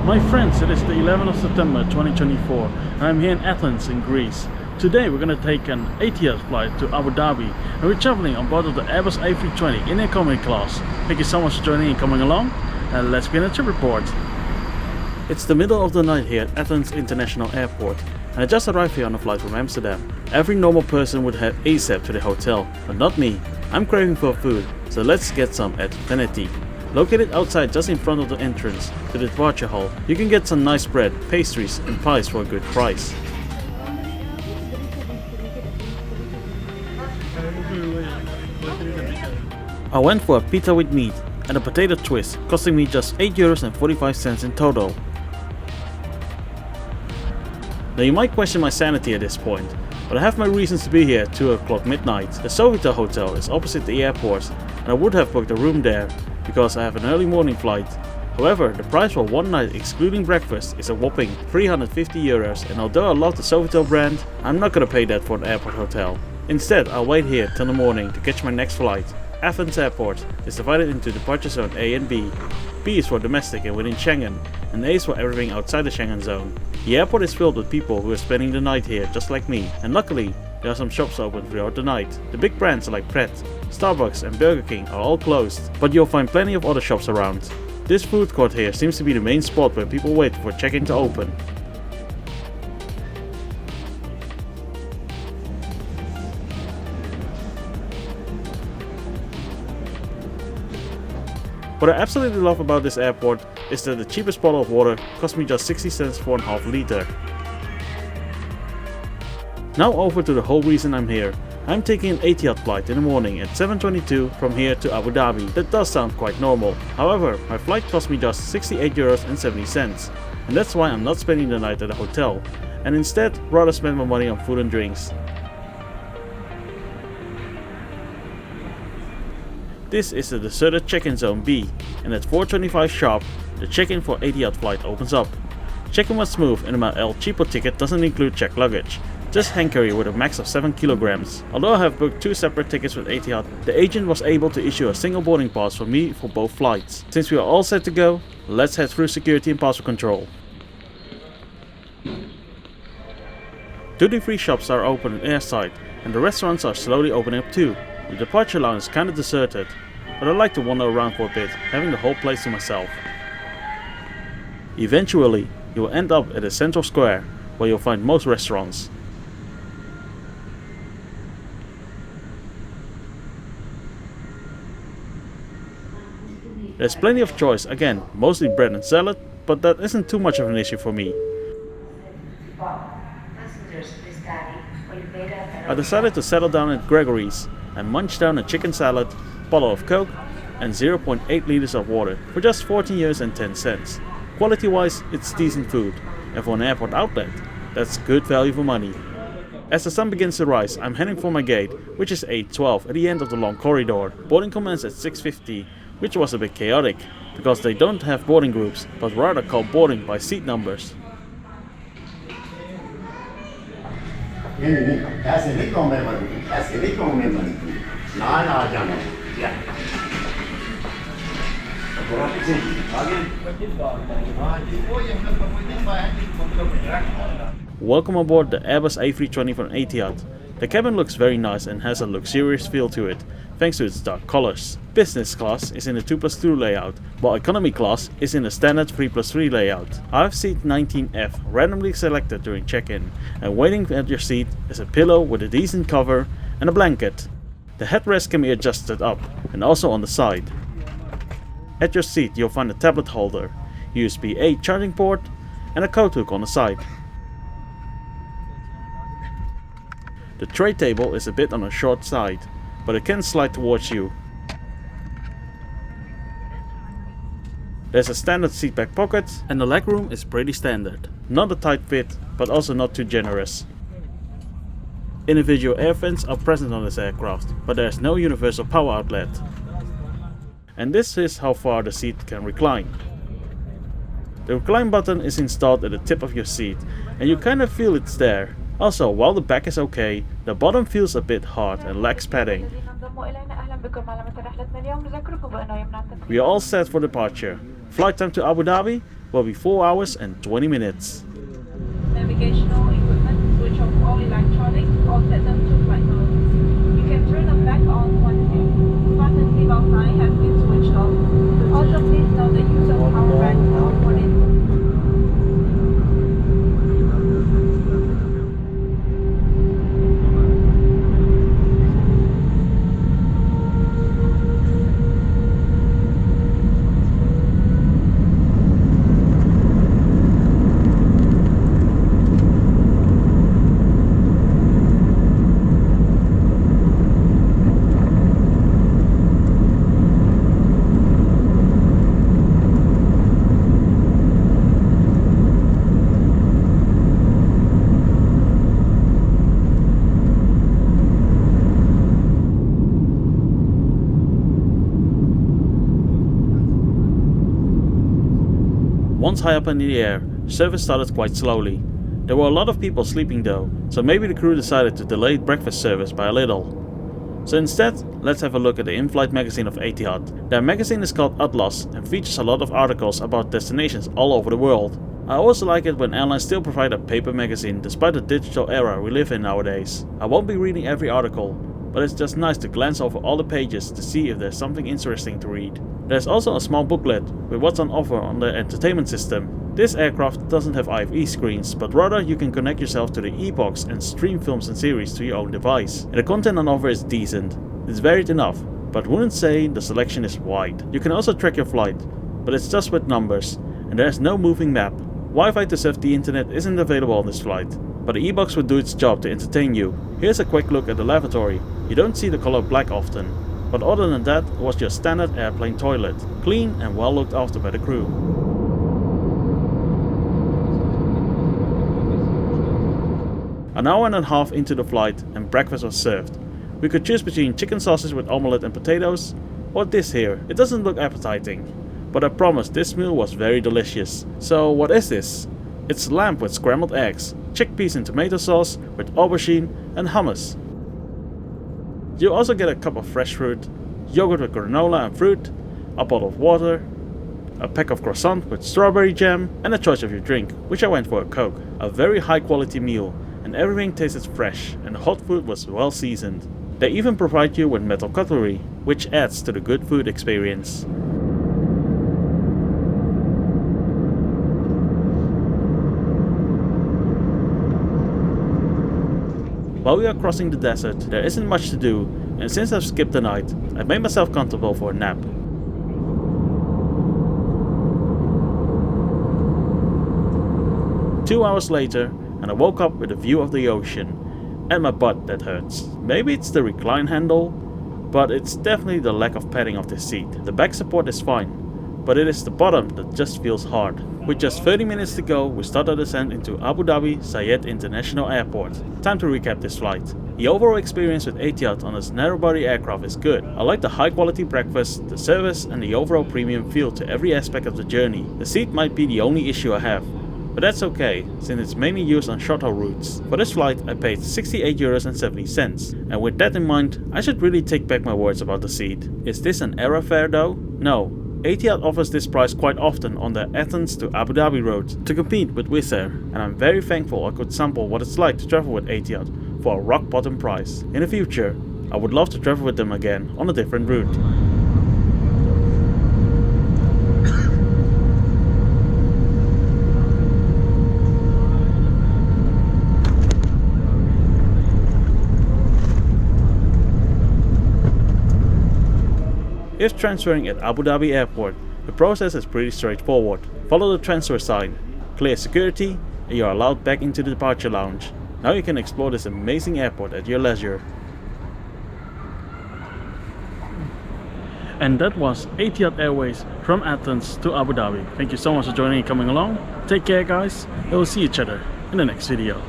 My friends, it is the 11th of September 2024 and I'm here in Athens in Greece. Today we're going to take an Etihad flight to Abu Dhabi and we're traveling on board of the Airbus A320 in economy class. Thank you so much for joining and coming along, and let's begin the trip report. It's the middle of the night here at Athens International Airport and I just arrived here on a flight from Amsterdam. Every normal person would head ASAP to the hotel, but not me. I'm craving for food, so let's get some at Ekirii. Located outside just in front of the entrance to the departure hall, you can get some nice bread, pastries and pies for a good price. I went for a pita with meat and a potato twist, costing me just €8.45 in total. Now you might question my sanity at this point, but I have my reasons to be here at 2 o'clock midnight. The Sofitel hotel is opposite the airport and I would have booked a room there because I have an early morning flight. However, the price for one night excluding breakfast is a whopping €350, and although I love the Sofitel brand, I'm not gonna pay that for an airport hotel. Instead, I'll wait here till the morning to catch my next flight. Athens Airport is divided into departure zone A and B. B is for domestic and within Schengen, and A is for everything outside the Schengen zone. The airport is filled with people who are spending the night here just like me, and luckily there are some shops open throughout the night. The big brands like Pret, Starbucks and Burger King are all closed, but you'll find plenty of other shops around. This food court here seems to be the main spot where people wait for check-in to open. What I absolutely love about this airport is that the cheapest bottle of water cost me just 60 cents for a half liter. Now over to the whole reason I'm here. I'm taking an Etihad flight in the morning at 7:22 from here to Abu Dhabi. That does sound quite normal. However, my flight cost me just €68.70, and that's why I'm not spending the night at a hotel, and instead rather spend my money on food and drinks. This is the deserted check-in zone B, and at 4:25 sharp, the check-in for Etihad flight opens up. Check-in was smooth and my El Cheapo ticket doesn't include checked luggage. Just hand carry with a max of 7 kilograms. Although I have booked 2 separate tickets with Etihad, the agent was able to issue a single boarding pass for me for both flights. Since we are all set to go, let's head through security and passport control. Duty-free shops are open airside and the restaurants are slowly opening up too. The departure line is kinda deserted, but I like to wander around for a bit, having the whole place to myself. Eventually, you will end up at a central square where you'll find most restaurants. There's plenty of choice, again, mostly bread and salad, but that isn't too much of an issue for me. I decided to settle down at Ekirii and munch down a chicken salad, bottle of Coke and 0.8 liters of water for just €14.10. Quality wise, it's decent food, and for an airport outlet, that's good value for money. As the sun begins to rise, I'm heading for my gate, which is 8:12 at the end of the long corridor. Boarding commenced at 6:50, which was a bit chaotic, because they don't have boarding groups, but rather call boarding by seat numbers. Welcome aboard the Airbus A320 from Etihad. The cabin looks very nice and has a luxurious feel to it, thanks to its dark colors. Business class is in a 2+2 layout, while economy class is in a standard 3+3 layout. I have seat 19F randomly selected during check-in, and waiting at your seat is a pillow with a decent cover and a blanket. The headrest can be adjusted up and also on the side. At your seat you'll find a tablet holder, USB-A charging port and a coat hook on the side. The tray table is a bit on the short side, but it can slide towards you. There's a standard seat back pocket and the legroom is pretty standard. Not a tight fit, but also not too generous. Individual air vents are present on this aircraft, but there is no universal power outlet. And this is how far the seat can recline. The recline button is installed at the tip of your seat, and you kind of feel it's there. Also, while the back is okay, the bottom feels a bit hard and lacks padding. We are all set for departure. Flight time to Abu Dhabi will be 4 hours and 20 minutes. Navigational equipment, switch off all electronics or set them to flight mode. You can turn them back on once again. Button leave out sign has been switched off. Also, please note the use of power bank or warning. Once high up in the air, service started quite slowly. There were a lot of people sleeping though, so maybe the crew decided to delay breakfast service by a little. So instead, let's have a look at the in-flight magazine of Etihad. Their magazine is called add-ons and features a lot of articles about destinations all over the world. I also like it when airlines still provide a paper magazine despite the digital era we live in nowadays. I won't be reading every article, but it's just nice to glance over all the pages to see if there's something interesting to read. There's also a small booklet with what's on offer on the entertainment system. This aircraft doesn't have IFE screens, but rather you can connect yourself to the e-box and stream films and series to your own device. And the content on offer is decent. It's varied enough, but wouldn't say the selection is wide. You can also track your flight, but it's just with numbers, and there's no moving map. Wi-Fi to surf the internet isn't available on this flight, but the e-box would do its job to entertain you. Here's a quick look at the lavatory. You don't see the color black often, but other than that, it was your standard airplane toilet, clean and well looked after by the crew. An hour and a half into the flight and breakfast was served. We could choose between chicken sausage with omelette and potatoes, or this here. It doesn't look appetizing, but I promise this meal was very delicious. So what is this? It's lamb with scrambled eggs, chickpeas in tomato sauce with aubergine and hummus. You also get a cup of fresh fruit, yogurt with granola and fruit, a bottle of water, a pack of croissant with strawberry jam, and a choice of your drink, which I went for a Coke. A very high quality meal, and everything tasted fresh, and the hot food was well seasoned. They even provide you with metal cutlery, which adds to the good food experience. While we are crossing the desert, there isn't much to do, and since I've skipped the night, I've made myself comfortable for a nap. Two hours later, and I woke up with a view of the ocean, and my butt that hurts. Maybe it's the recline handle, but it's definitely the lack of padding of the seat. The back support is fine, but it is the bottom that just feels hard. With just 30 minutes to go, we start our descent into Abu Dhabi Zayed International Airport. Time to recap this flight. The overall experience with Etihad on this narrow-body aircraft is good. I like the high-quality breakfast, the service, and the overall premium feel to every aspect of the journey. The seat might be the only issue I have, but that's okay, since it's mainly used on short-haul routes. For this flight, I paid €68.70, and with that in mind, I should really take back my words about the seat. Is this an error fare though? No. Etihad offers this price quite often on the Athens to Abu Dhabi road to compete with Wizz Air, and I'm very thankful I could sample what it's like to travel with Etihad for a rock bottom price. In the future, I would love to travel with them again on a different route. If transferring at Abu Dhabi Airport, the process is pretty straightforward. Follow the transfer sign, clear security, and you are allowed back into the departure lounge. Now you can explore this amazing airport at your leisure. And that was Etihad Airways from Athens to Abu Dhabi. Thank you so much for joining and coming along. Take care guys, and we'll see each other in the next video.